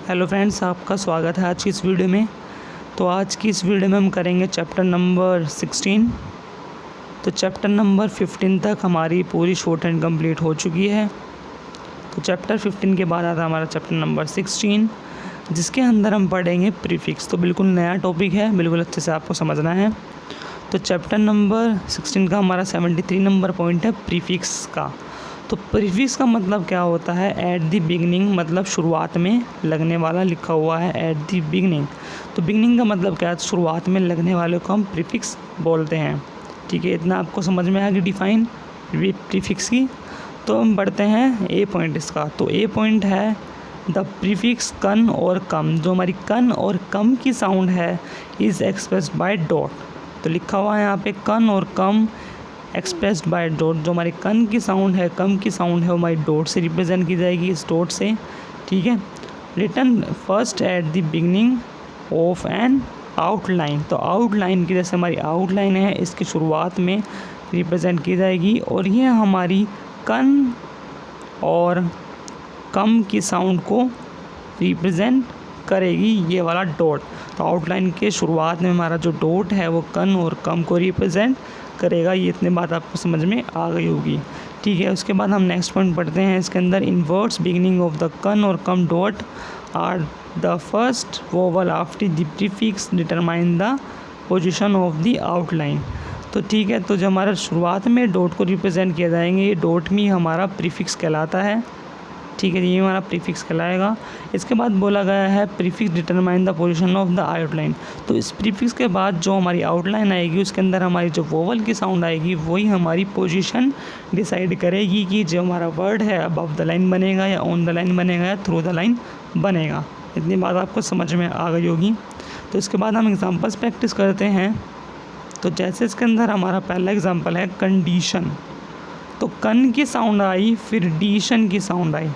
Hello friends, आपका स्वागत है आज की इस वीडियो में। तो आज की इस वीडियो में हम करेंगे चैप्टर नंबर 16। तो चैप्टर नंबर 15 तक हमारी पूरी शॉर्ट हैंड कंप्लीट हो चुकी है। तो चैप्टर 15 के बाद आता है हमारा चैप्टर नंबर 16, जिसके अंदर हम पढ़ेंगे प्रीफिक्स। तो बिल्कुल नया टॉपिक है, बिल्कुल अच्छे से आपको समझना है। तो चैप्टर नंबर 16 का हमारा 73 नंबर पॉइंट है प्रीफिक्स का। तो प्रीफिक्स का मतलब क्या होता है? एट द बिगनिंग, मतलब शुरुआत में लगने वाला लिखा हुआ है एट द बिगनिंग। तो बिगनिंग का मतलब क्या है? शुरुआत में लगने वाले को हम प्रीफिक्स बोलते हैं। ठीक है, इतना आपको समझ में आ गया डिफाइन प्रीफिक्स की। तो हम बढ़ते हैं ए पॉइंट इसका। तो ए पॉइंट है द प्रीफिक्स कन और कम। जो हमारी कन और कम की साउंड है इज़ एक्सप्रेस्ड बाय डॉट। तो लिखा हुआ है यहाँ पे कन और कम एक्सप्रेस्ड बाय डॉट। जो हमारी कन की साउंड है, कम की साउंड है, वो हमारी डॉट से रिप्रेजेंट की जाएगी, इस डॉट से। ठीक है, written first at the beginning of an outline. तो आउटलाइन की जैसे हमारी आउटलाइन है, इसकी शुरुआत में रिप्रेजेंट की जाएगी, और ये हमारी कन और कम की साउंड को रिप्रेजेंट करेगी, ये वाला डॉट। तो आउटलाइन के शुरुआत में हमारा जो डॉट है वो कन और कम को रिप्रेजेंट करेगा। ये इतनी बात आपको समझ में आ गई होगी। ठीक है, उसके बाद हम नेक्स्ट पॉइंट पढ़ते हैं। इसके अंदर in words beginning of the con और com dot or the first vowel after the prefix determine the position of the outline. तो ठीक है, तो जो हमारा शुरुआत में डॉट को रिप्रेजेंट किया जाएंगे, ये डॉट में हमारा प्रीफिक्स कहलाता है। ठीक है, ये हमारा प्रीफिक्स कहलाएगा। इसके बाद बोला गया है prefix determine the position of the outline. तो इस प्रीफिक्स के बाद जो हमारी आउटलाइन आएगी, उसके अंदर हमारी जो वोवल की साउंड आएगी, वही हमारी पोजीशन डिसाइड करेगी कि जो हमारा वर्ड है अबव द लाइन बनेगा या ऑन द लाइन बनेगा या थ्रू द लाइन बनेगा। इतनी बात आपको समझ में आ गई होगी। तो इसके बाद हम एग्जाम्पल्स प्रैक्टिस करते हैं। तो जैसे इसके अंदर हमारा पहला एग्जाम्पल है कंडीशन। तो कन की साउंड आई, फिर डीशन की साउंड आई।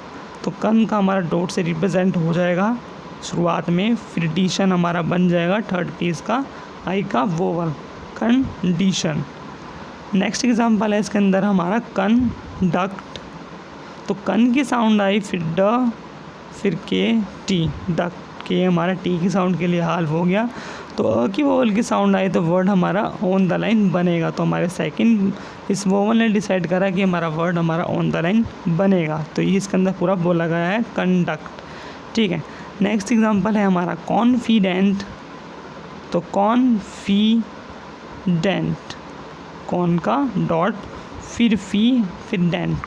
तो कन का हमारा डॉट से रिप्रेजेंट हो जाएगा शुरुआत में, फिर डीशन हमारा बन जाएगा थर्ड पीस का आई का वोवल, कंडीशन। नेक्स्ट एग्जांपल है इसके अंदर हमारा कंडक्ट। तो कन की साउंड आई, फिर ड, फिर के, टी, डक्ट। के हमारा टी की साउंड के लिए हाल हो गया। तो अ की वोवल की साउंड आई तो वर्ड हमारा ऑन द लाइन बनेगा। तो हमारे सेकंड इस वोवल ने डिसाइड करा कि हमारा वर्ड हमारा ऑन द लाइन बनेगा। तो ये इसके अंदर पूरा बोला गया है कंडक्ट। ठीक है, नेक्स्ट एग्जांपल है हमारा कॉन्फिडेंट। तो कॉन्फिडेंट, कॉन का डॉट, फिर फी, फिर डेंट।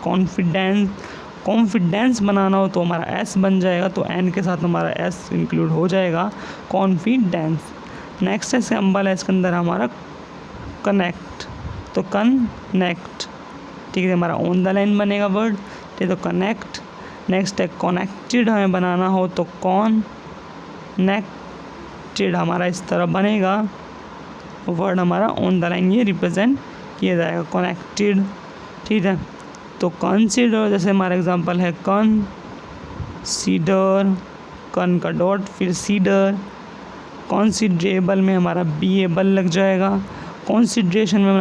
कॉन्फिडेंस बनाना हो तो हमारा एस बन जाएगा, तो एन के साथ हमारा एस इंक्लूड हो जाएगा, कॉन्फिडेंस। नेक्स्ट है सिंबल है इसके अंदर हमारा कनेक्ट। तो कनेक्ट, ठीक है, हमारा ऑन द लाइन बनेगा वर्ड। ठीक है, तो कनेक्ट। नेक्स्ट है कनेक्टेड, हमें बनाना हो तो कॉनेक्टेड हमारा इस तरह बनेगा, वर्ड हमारा ऑन द लाइन ये रिप्रेजेंट किया जाएगा, कनेक्टेड। ठीक है, तो कंसीडर, जैसे हमारा एग्जांपल है कंसीडर, कन का डॉट, फिर सीडर। कॉन्सिडरेबल में हमारा बी एबल लग जाएगा। कॉन्सिडरेशन में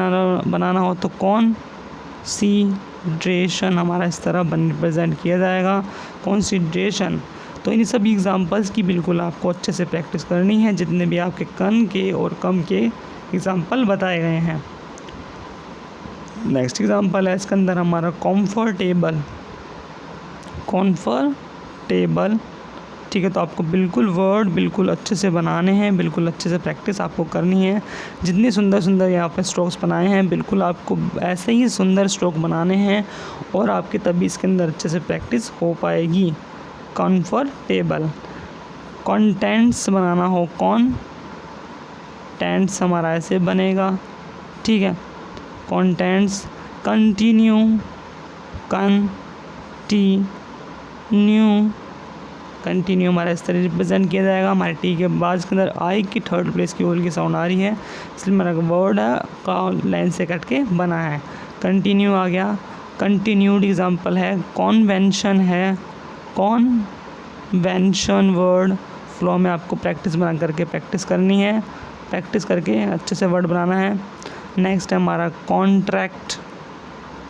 बनाना हो तो कॉन्सिडरेशन हमारा इस तरह रिप्रेजेंट किया जाएगा, कॉन्सिडरेशन। तो इन सभी एग्जांपल्स की बिल्कुल आपको अच्छे से प्रैक्टिस करनी है, जितने भी आपके कन के और कम के एग्जांपल बताए गए हैं। नेक्स्ट एग्जांपल है इसके अंदर हमारा कंफर्टेबल। ठीक है, तो आपको बिल्कुल वर्ड बिल्कुल अच्छे से बनाने हैं, बिल्कुल अच्छे से प्रैक्टिस आपको करनी है। जितने सुंदर सुंदर यहाँ पे स्ट्रोक्स बनाए हैं, बिल्कुल आपको ऐसे ही सुंदर स्ट्रोक बनाने हैं, और आपके तभी इसके अंदर अच्छे से प्रैक्टिस हो पाएगी। कंफर्टेबल। कंटेंट्स बनाना हो, कॉन्टेंट्स हमारा ऐसे बनेगा। ठीक है, कंटेंट्स। कंटिन्यू, कंटिन्यू हमारा इस तरह रिप्रेजेंट किया जाएगा। हमारे टी के बाद इसके अंदर आई की थर्ड प्लेस की ओल की साउंड आ रही है, इसलिए मेरा वर्ड का लाइन से कट के बना है, कंटिन्यू आ गया। कंटिन्यूड एग्जांपल है कॉन्वेंशन है, कॉन्वेंशन वर्ड फ्लो में आपको प्रैक्टिस बना करके प्रैक्टिस करनी है, प्रैक्टिस करके अच्छे से वर्ड बनाना है। नेक्स्ट है हमारा कॉन्ट्रैक्ट।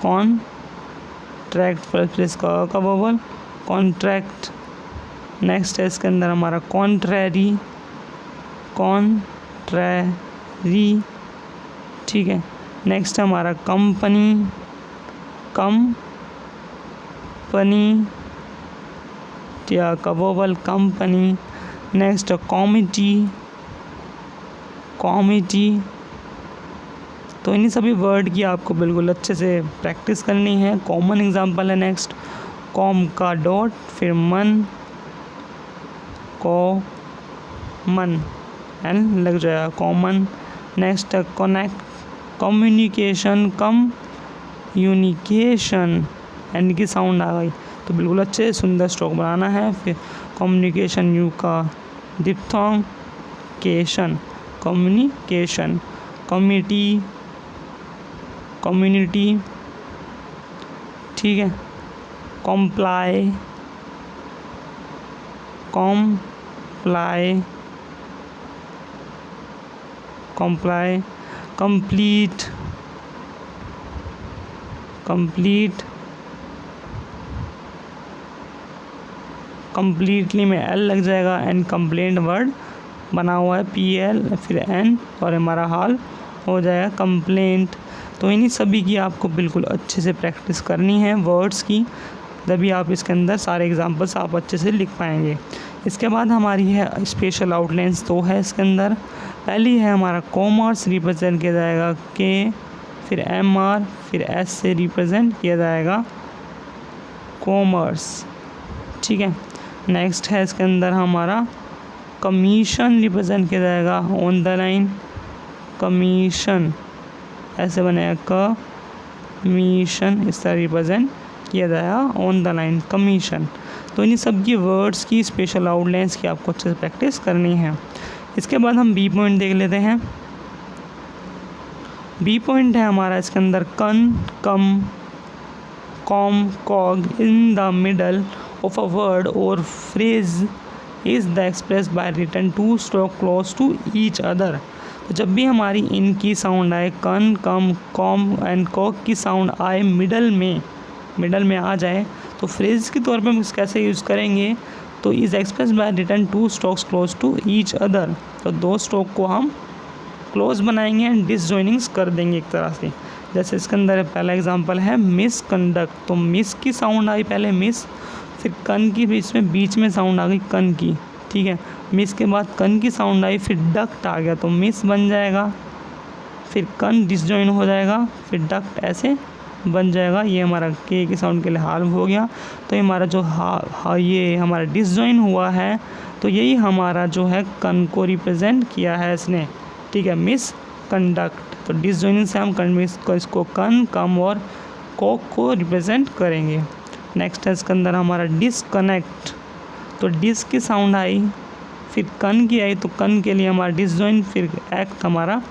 कॉन्ट्रैक्ट प्लस का वोवल, कॉन्ट्रैक्ट। नेक्स्ट है इसके अंदर हमारा कॉन्ट्रैरी, ठीक है। नेक्स्ट है हमारा कंपनी, या कवोवल कंपनी। Next comity. तो इन्हीं सभी वर्ड की आपको बिल्कुल अच्छे से प्रैक्टिस करनी है। कॉमन एग्जांपल है नेक्स्ट कॉम का डॉट, फिर मन, कॉमन एन लग जाएगा कॉमन। नेक्स्ट कनेक्ट, कम्युनिकेशन, यूनिकेशन एन की साउंड आ गई, तो बिल्कुल अच्छे से सुंदर स्ट्रोक बनाना है। फिर कम्युनिकेशन यू का डिप्थोंग, कम्युनिकेशन। कम्युनिटी, ठीक है। कॉम्प्लाई, कंप्लीटली में एल लग जाएगा एंड कंप्लेंट वर्ड बना हुआ है PL फिर N और हमारा हाल हो जाएगा कंप्लेंट। तो इन्हीं सभी की आपको बिल्कुल अच्छे से प्रैक्टिस करनी है वर्ड्स की, तभी आप इसके अंदर सारे एग्जांपल्स आप अच्छे से लिख पाएंगे। इसके बाद हमारी है स्पेशल आउटलाइंस, तो है इसके अंदर पहली है हमारा कॉमर्स, रिप्रेजेंट किया जाएगा K, फिर MR, फिर S से रिप्रेजेंट किया जाएगा कॉमर्स, ठीक है। नेक्स्ट है इसके अंदर हमारा कमीशन, रिप्रेजेंट किया जाएगा ऑन द लाइन, कमीशन ऐसे बनेगा कमीशन, इस तरह रिप्रेजेंट किया जाएगा ऑन द लाइन कमीशन। तो इन सब की वर्ड्स की स्पेशल आउटलाइंस की आपको अच्छे से प्रैक्टिस करनी है। इसके बाद हम बी पॉइंट देख लेते हैं। बी पॉइंट है हमारा इसके अंदर con, cum, com, cog in the middle of a word और phrase is the express by written two stroke close to each other. तो जब भी हमारी इन की साउंड आए, कन, कम, कॉम एंड कॉग की साउंड आए मिडल में आ जाए, तो फ्रेज के तौर पे हम कैसे यूज़ करेंगे, तो is express by written two strokes close to each other. तो दो स्ट्रोक को हम क्लोज बनाएंगे एंड डिसजॉइनिंग्स कर देंगे एक तरह से। जैसे इसके अंदर पहला एग्जांपल है मिस कंडक्ट, तो मिस की साउंड आई पहले मिस, फिर कन की बीच में साउंड आ गई कन की, ठीक है। मिस के बाद कन की साउंड आई, फिर डक्ट आ गया, तो मिस बन जाएगा, फिर कन डिसजॉइन हो जाएगा, फिर डक्ट ऐसे बन जाएगा। ये हमारा के की साउंड के लिए हाल हो गया। तो ये हमारा जो ये हमारा डिसजॉइन हुआ है, तो यही हमारा जो है कन को रिप्रेजेंट किया है इसने, ठीक है, मिस कंडक्ट। तो डिसजॉइनिंग से हम इसको कन, कम और कोक को रिप्रेजेंट करेंगे। नेक्स्ट है इसके अंदर हमारा डिसकनेक्ट, तो डिस की साउंड आई, फिर कन की आई, तो कन के लिए हमारा डिसजॉइन, फिर एक्ट हमारा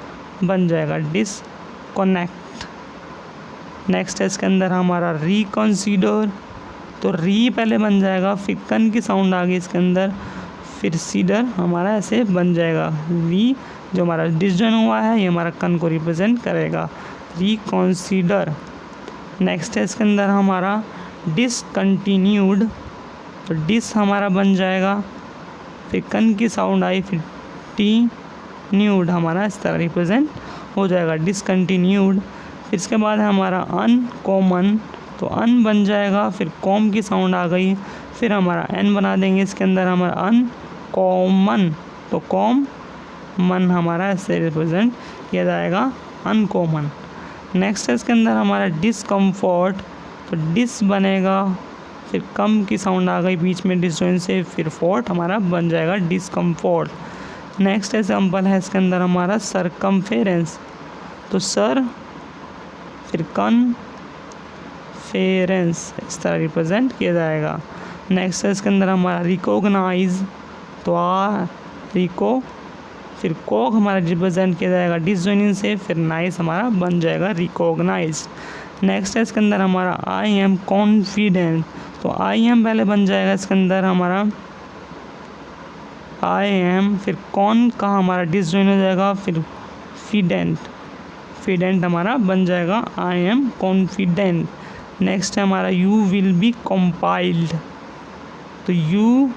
बन जाएगा डिसकनेक्ट। नेक्स्ट है इसके अंदर हमारा रिकंसीडर, तो री पहले बन जाएगा, फिर कन की साउंड आ गई इसके अंदर, फिर सीडर हमारा ऐसे बन जाएगा। री जो हमारा डिसजॉइन हुआ है ये हमारा कन को रिप्रेजेंट करेगा, रिकंसीडर। नेक्स्ट है इसके अंदर हमारा डिसकंटिन्यूड, तो डिस हमारा बन जाएगा, फिर कन की साउंड आई, फिर टी न्यूड हमारा इस तरह रिप्रेजेंट हो जाएगा डिसकंटिन्यूड। फिर इसके बाद है हमारा अनकॉमन, तो अन बन जाएगा, फिर कॉम की साउंड आ गई, फिर हमारा एन बना देंगे इसके अंदर हमारा अनकॉमन, तो कॉम मन हमारा ऐसे रिप्रेजेंट किया जाएगा अनकॉमन। नेक्स्ट है इसके अंदर हमारा डिसकम्फर्ट, तो डिस बनेगा, फिर कम की साउंड आ गई बीच में डिसजॉइन से, फिर फोर्ट हमारा बन जाएगा डिसकम्फर्ट। नेक्स्ट एग्जाम्पल है इसके अंदर हमारा सरकमफेरेंस, तो सर फिर कन्फेरेंस इस तरह रिप्रेजेंट किया जाएगा। नेक्स्ट है इसके अंदर हमारा रिकॉग्नाइज, तो रिको, फिर कोग हमारा रिप्रेजेंट किया जाएगा डिसजॉइनिंग से, फिर नाइस हमारा बन जाएगा रिकॉग्नाइज। नेक्स्ट है इसके अंदर हमारा आई एम कॉन्फिडेंट, तो आई एम पहले बन जाएगा इसके अंदर हमारा आई एम, फिर कॉन का हमारा डिसजॉइन हो जाएगा, फिर फिडेंट हमारा बन जाएगा आई एम कॉन्फिडेंट। नेक्स्ट है हमारा यू विल बी कंपाइल्ड, तो यू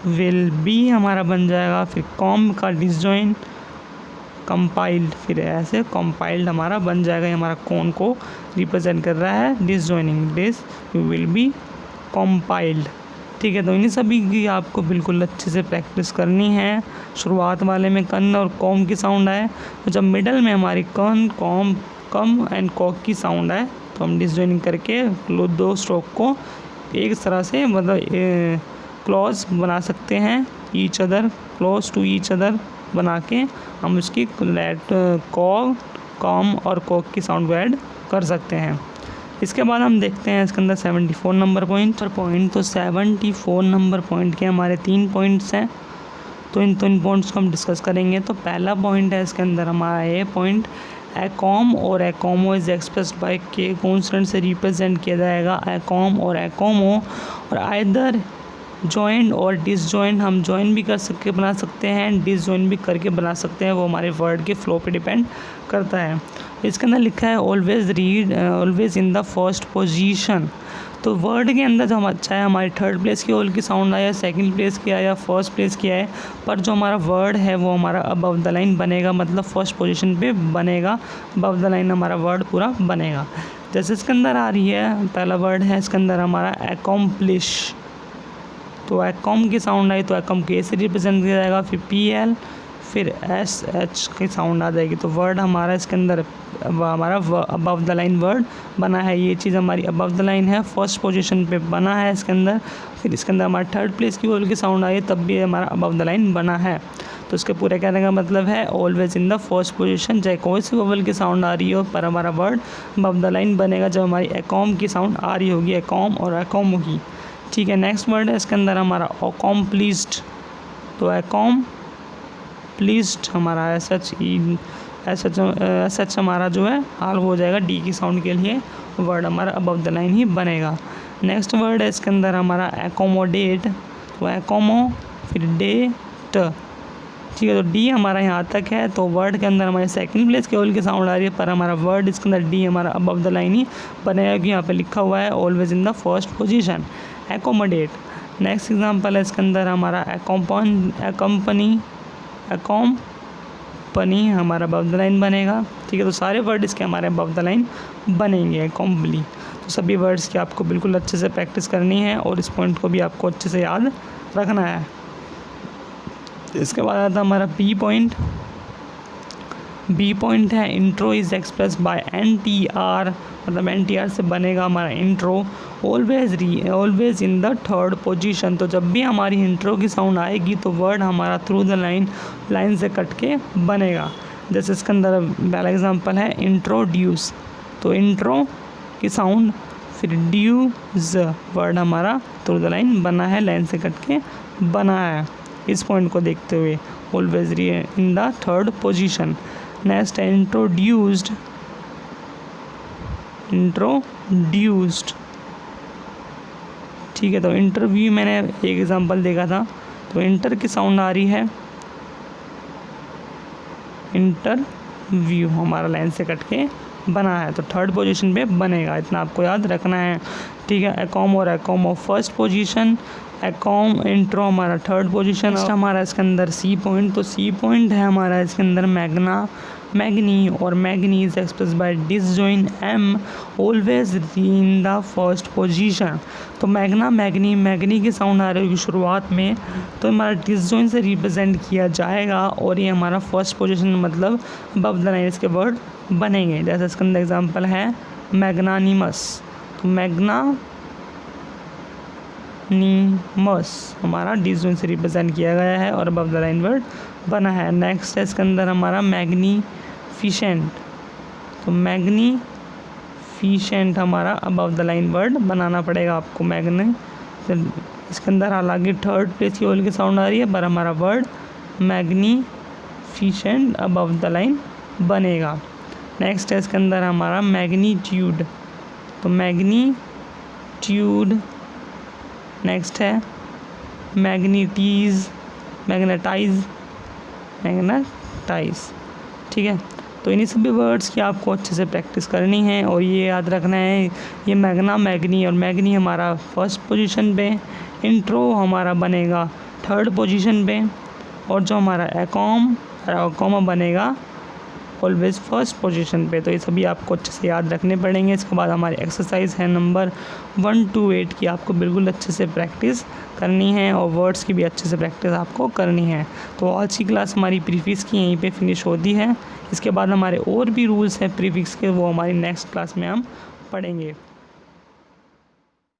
विल बी हमारा बन जाएगा, फिर कॉम का डिसजॉइंट, कंपाइल्ड, फिर ऐसे कंपाइल्ड हमारा बन जाएगा। ये हमारा कौन को रिप्रेजेंट कर रहा है, डिसजॉइनिंग, दिस विल बी कंपाइल्ड। ठीक है, तो इन्हीं सभी की आपको बिल्कुल अच्छे से प्रैक्टिस करनी है। शुरुआत वाले में कन और कॉम की साउंड आए, तो जब मिडल में हमारी कन, कॉम, कम एंड कॉक की साउंड आए तो हम डिसजॉइनिंग करके दो स्ट्रोक को एक तरह से मतलब क्लोज बना सकते हैं, each other, close to each other बना के हम उसकी लेट कॉक, कॉम और कॉक की साउंड को ऐड कर सकते हैं। इसके बाद हम देखते हैं इसके अंदर 74 नंबर पॉइंट। तो 74 नंबर पॉइंट के हमारे 3 पॉइंट्स हैं, तो इन पॉइंट्स को हम डिस्कस करेंगे। तो पहला पॉइंट है इसके अंदर हमारा ये पॉइंट, एकॉम और एकॉमो इज एक्सप्रेस्ड बाय के कॉन्स्टेंट से रिप्रेजेंट किया जाएगा, एकॉम और एकॉमो, और आइदर जॉइंट और डिसजॉइंट, हम जॉइन भी कर सकते बना सकते हैं, डिसजॉइंट भी करके बना सकते हैं, वो हमारे वर्ड के फ्लो पे डिपेंड करता है। इसके अंदर लिखा है always read always in the first position. तो वर्ड के अंदर जो हम अच्छा है हमारी थर्ड प्लेस की ओल की साउंड आया, सेकंड प्लेस की आया, फर्स्ट प्लेस की आए, पर जो हमारा वर्ड है वो हमारा अबव द लाइन बनेगा, मतलब फर्स्ट पोजीशन पे बनेगा, अबव द लाइन हमारा वर्ड पूरा बनेगा। जैसे इसके अंदर आ रही है, पहला वर्ड है इसके अंदर हमारा एकॉम्प्लिश, तो एकॉम की साउंड आई तो एकॉम के से रिप्रेजेंट किया जाएगा, फिर पी एल, फिर एस एच की साउंड आ जाएगी, तो वर्ड हमारा इसके अंदर हमारा अबव द लाइन वर्ड बना है। ये चीज़ हमारी अबव द लाइन है, फर्स्ट पोजीशन पे बना है इसके अंदर। फिर इसके अंदर हमारा थर्ड प्लेस की वोल की साउंड आई तब भी हमारा अबव द लाइन बना है। तो इसके पूरे कहने का मतलब है always in the first position, चाहे कोई सी वोवल की साउंड आ रही हो पर हमारा वर्ड अबव द लाइन बनेगा जब हमारी एकॉम की साउंड आ रही होगी, एकॉम और एकॉमो की। ठीक है, नेक्स्ट वर्ड है इसके अंदर हमारा अकॉम्प्लिश्ड, तो अकॉम्प्लिश्ड हमारा एस एच हमारा जो है हाल हो जाएगा डी की साउंड के लिए, वर्ड हमारा अबव द लाइन ही बनेगा। नेक्स्ट वर्ड है इसके अंदर हमारा एकोमोडेट, तो एकॉमो फिर डेट। ठीक है, तो डी हमारा यहाँ तक है, तो वर्ड के अंदर हमारे सेकंड प्लेस के ओल की साउंड आ रही है, पर हमारा वर्ड इसके अंदर डी हमारा अबव द लाइन ही बनेगा, क्योंकि यहाँ पे लिखा हुआ है always in the first position, accommodate. Next example है इसके अंदर हमारा एकॉम्पनी हमारा अबव द लाइन बनेगा। ठीक है, तो सारे वर्ड इसके हमारे अबव द लाइन बनेंगे, एकॉम्पली। तो सभी वर्ड्स की आपको बिल्कुल अच्छे से प्रैक्टिस करनी है और इस पॉइंट को भी आपको अच्छे से याद रखना है। इसके बाद आता है हमारा बी पॉइंट। बी पॉइंट है intro is express bye NTR, मतलब NTR से बनेगा हमारा intro, always in the third position. तो जब भी हमारी इंट्रो की साउंड आएगी तो वर्ड हमारा थ्रू द लाइन से कट के बनेगा। जैसे इसके अंदर पहला एग्जांपल है इंट्रोड्यूस, तो इंट्रो की साउंड फिर ड्यूज, वर्ड हमारा थ्रू द लाइन बना है, लाइन से कट के बना है। इस पॉइंट को देखते हुए always in the third position. Next है इंट्रोड्यूस्ड, ठीक है, तो इंटरव्यू मैंने एक एग्जांपल देखा था, तो इंटर की साउंड आ रही है, इंटरव्यू हमारा लाइन से कट के बना है, तो थर्ड पोजीशन पे बनेगा, इतना आपको याद रखना है। ठीक है, एकॉम और एकॉमो फर्स्ट पोजीशन, एकॉम इंट्रो हमारा थर्ड पोजीशन। हमारा इसके अंदर सी पॉइंट, तो सी पॉइंट है हमारा इसके अंदर मैग्नी और magni is express by disjoin M, always in the first position. तो मैग्नी की साउंड आ रही होगी शुरुआत में, तो हमारा डिसजॉइन से रिप्रेजेंट किया जाएगा और ये हमारा फर्स्ट पोजीशन मतलब अबव द लाइन इसके वर्ड बनेंगे। जैसे इसके अंदर एग्जांपल है मैग्नानिमस, तो मैग्नानिमस हमारा डिसजॉइन से रिप्रेजेंट किया गया है और अबव द लाइन वर्ड बना है। नेक्स्ट है इसके अंदर हमारा मैग्नीफिशेंट, तो मैग्नीफिशेंट हमारा अबव द लाइन वर्ड बनाना पड़ेगा आपको, इसके अंदर हालांकि थर्ड प्लेस की ओल की साउंड आ रही है पर हमारा वर्ड मैग्नीफिशेंट अबव द लाइन बनेगा। नेक्स्ट है इसके अंदर हमारा मैग्नीट्यूड, तो मैग्नीट्यूड। नेक्स्ट है मैग्नेटाइज, ठीक है, तो इन्हीं सभी वर्ड्स की आपको अच्छे से प्रैक्टिस करनी है और ये याद रखना है, ये मैग्नी और मैग्नी हमारा फर्स्ट पोजीशन पे, इंट्रो हमारा बनेगा 3rd पोजीशन पे, और जो हमारा कॉमा बनेगा ऑलवेज 1st पोजीशन पे। तो ये सभी आपको अच्छे से याद रखने पड़ेंगे। इसके बाद हमारी एक्सरसाइज है नंबर 1 to 8 की, आपको बिल्कुल अच्छे से प्रैक्टिस करनी है और वर्ड्स की भी अच्छे से प्रैक्टिस आपको करनी है। तो आज की क्लास हमारी प्रीफिक्स की यहीं पे फिनिश होती है। इसके बाद हमारे और भी रूल्स हैं प्रीफिक्स के, वो हमारी नेक्स्ट क्लास में हम पढ़ेंगे।